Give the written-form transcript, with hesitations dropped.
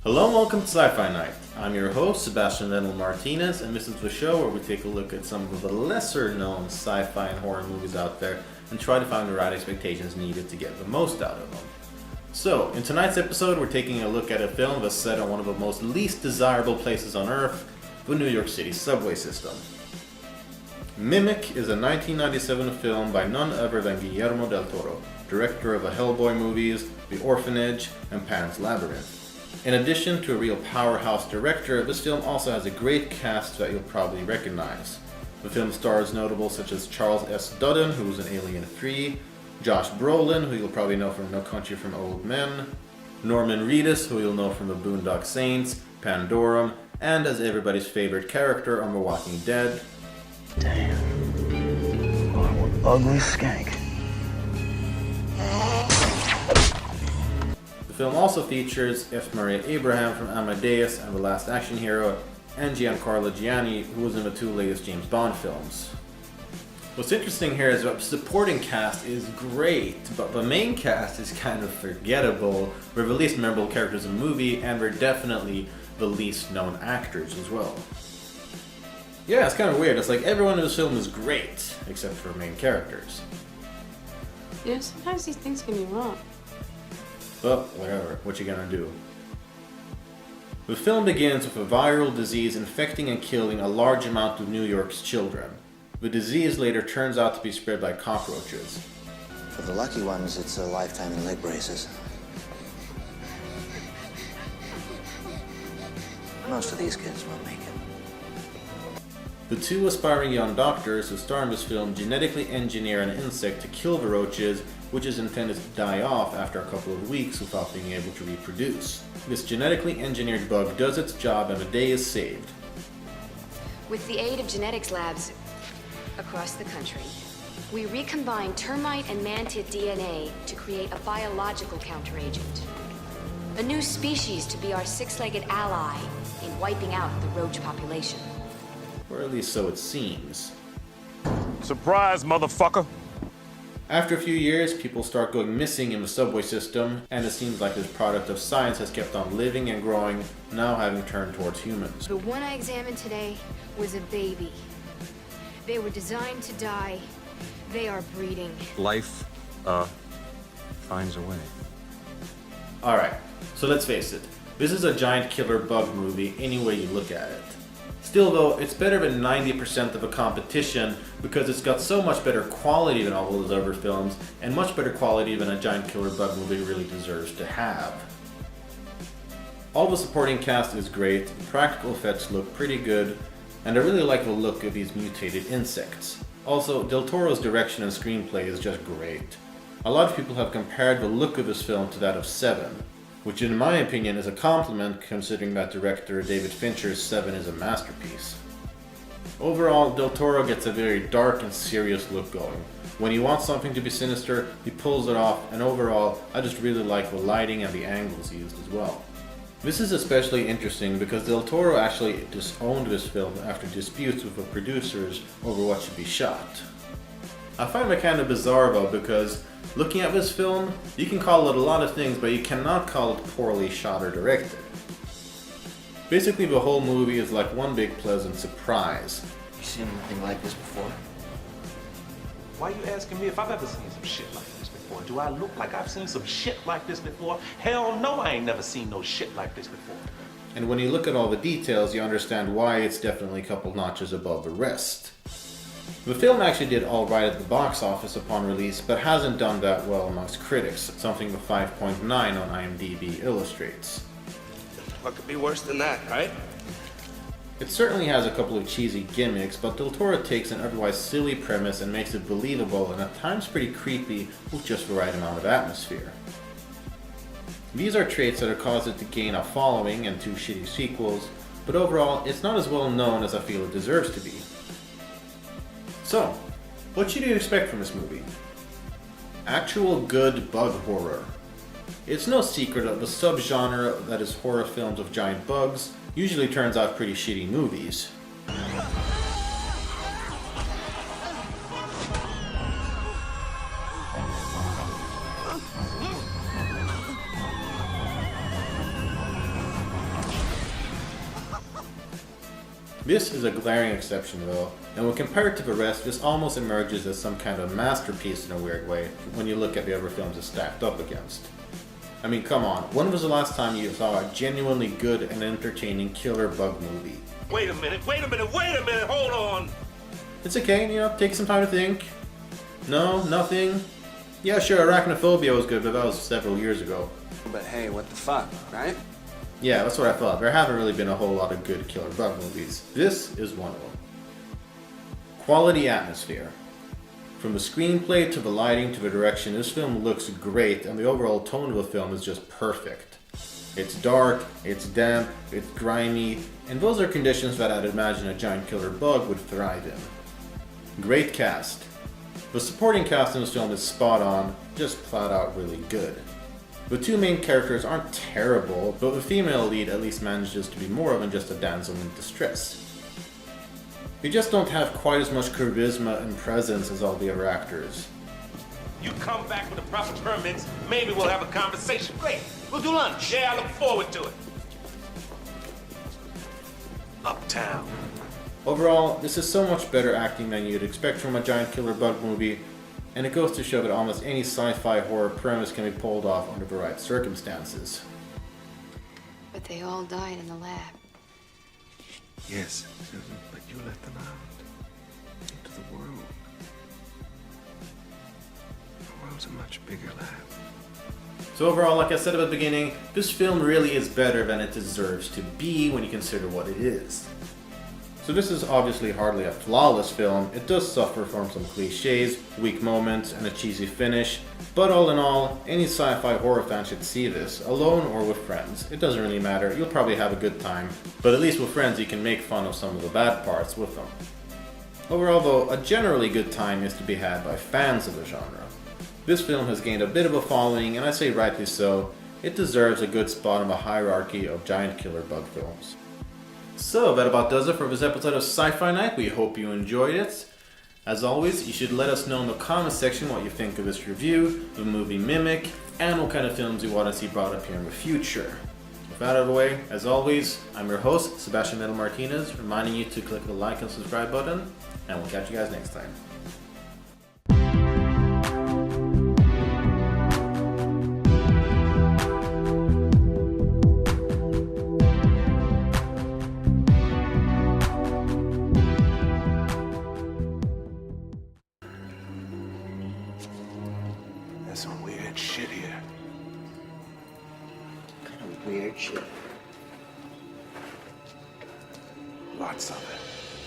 Hello and welcome to Sci-Fi Night. I'm your host, Sebastian Lenel Martinez, and this is the show where we take a look at some of the lesser-known sci-fi and horror movies out there and try to find the right expectations needed to get the most out of them. So, in tonight's episode, we're taking a look at a film that's set on one of the most least desirable places on Earth, the New York City subway system. Mimic is a 1997 film by none other than Guillermo Del Toro, director of the Hellboy movies, The Orphanage, and Pan's Labyrinth. In addition to a real powerhouse director, this film also has a great cast that you'll probably recognize. The film stars notables such as Charles S. Dutton, who was in Alien 3, Josh Brolin, who you'll probably know from No Country for Old Men, Norman Reedus, who you'll know from The Boondock Saints, Pandorum, and as everybody's favorite character on The Walking Dead. Damn. What an ugly skank. The film also features F. Murray Abraham from Amadeus and The Last Action Hero, and Giancarlo Gianni, who was in the two latest James Bond films. What's interesting here is that the supporting cast is great, but the main cast is kind of forgettable. They're the least memorable characters in the movie, and they're definitely the least known actors as well. Yeah, it's kind of weird. It's like everyone in this film is great, except for main characters. You know, sometimes these things can be wrong. But whatever, what you gonna do? The film begins with a viral disease infecting and killing a large amount of New York's children. The disease later turns out to be spread by cockroaches. For the lucky ones, it's a lifetime in leg braces. Most of these kids won't make it. The two aspiring young doctors who star in this film genetically engineer an insect to kill the roaches, which is intended to die off after a couple of weeks without being able to reproduce. This genetically engineered bug does its job and the day is saved. With the aid of genetics labs across the country, we recombine termite and mantid DNA to create a biological counteragent. A new species to be our six-legged ally in wiping out the roach population. Or at least so it seems. Surprise, motherfucker! After a few years, people start going missing in the subway system, and it seems like this product of science has kept on living and growing, now having turned towards humans. The one I examined today was a baby. They were designed to die. They are breeding. Life, finds a way. Alright, so let's face it. This is a giant killer bug movie any way you look at it. Still though, it's better than 90% of the competition because it's got so much better quality than all those other films, and much better quality than a giant killer bug movie really deserves to have. All the supporting cast is great, practical effects look pretty good, and I really like the look of these mutated insects. Also, Del Toro's direction and screenplay is just great. A lot of people have compared the look of this film to that of Seven, which in my opinion is a compliment considering that director David Fincher's Seven is a masterpiece. Overall, Del Toro gets a very dark and serious look going. When he wants something to be sinister, he pulls it off, and overall, I just really like the lighting and the angles used as well. This is especially interesting because Del Toro actually disowned this film after disputes with the producers over what should be shot. I find that kind of bizarre though, because looking at this film, you can call it a lot of things, but you cannot call it poorly shot or directed. Basically, the whole movie is like one big pleasant surprise. You seen anything like this before? Why are you asking me if I've ever seen some shit like this before? Do I look like I've seen some shit like this before? Hell no, I ain't never seen no shit like this before. And when you look at all the details, you understand why it's definitely a couple notches above the rest. The film actually did alright at the box office upon release, but hasn't done that well amongst critics, something the 5.9 on IMDb illustrates. What could be worse than that, right? It certainly has a couple of cheesy gimmicks, but Del Toro takes an otherwise silly premise and makes it believable and at times pretty creepy with just the right amount of atmosphere. These are traits that have caused it to gain a following and two shitty sequels, but overall, it's not as well known as I feel it deserves to be. So, what should you expect from this movie? Actual good bug horror. It's no secret that the subgenre that is horror films with giant bugs usually turns out pretty shitty movies. This is a glaring exception though, and when compared to the rest, this almost emerges as some kind of masterpiece in a weird way when you look at the other films it's stacked up against. I mean, come on, when was the last time you saw a genuinely good and entertaining killer bug movie? Wait a minute, hold on. It's okay, take some time to think. No, nothing. Yeah, sure, Arachnophobia was good, but that was several years ago. But hey, what the fuck, right? Yeah, that's what I thought. There haven't really been a whole lot of good killer bug movies. This is one of them. Quality atmosphere. From the screenplay to the lighting to the direction, this film looks great, and the overall tone of the film is just perfect. It's dark, it's damp, it's grimy, and those are conditions that I'd imagine a giant killer bug would thrive in. Great cast. The supporting cast in this film is spot on, just flat out really good. The two main characters aren't terrible, but the female lead at least manages to be more than just a damsel in distress. They just don't have quite as much charisma and presence as all the other actors. You come back with the proper permits, maybe we'll have a conversation. Great, we'll do lunch. Yeah, I look forward to it. Uptown. Overall, this is so much better acting than you'd expect from a giant killer bug movie, and it goes to show that almost any sci-fi horror premise can be pulled off under the right circumstances. But they all died in the lab. Yes, Susan, but you let them out into the world. The world's a much bigger lab. So overall, like I said at the beginning, this film really is better than it deserves to be when you consider what it is. So this is obviously hardly a flawless film. It does suffer from some cliches, weak moments, and a cheesy finish, but all in all, any sci-fi horror fan should see this, alone or with friends. It doesn't really matter, you'll probably have a good time, but at least with friends you can make fun of some of the bad parts with them. Overall though, a generally good time is to be had by fans of the genre. This film has gained a bit of a following, and I say rightly so. It deserves a good spot in the hierarchy of giant killer bug films. So that about does it for this episode of Sci-Fi Night. We hope you enjoyed it. As always, you should let us know in the comment section what you think of this review, the movie Mimic, and what kind of films you want to see brought up here in the future. With that out of the way, as always, I'm your host, Sebastian Metal Martinez, reminding you to click the like and subscribe button, and we'll catch you guys next time. There's some weird shit here. Kind of weird shit. Lots of it.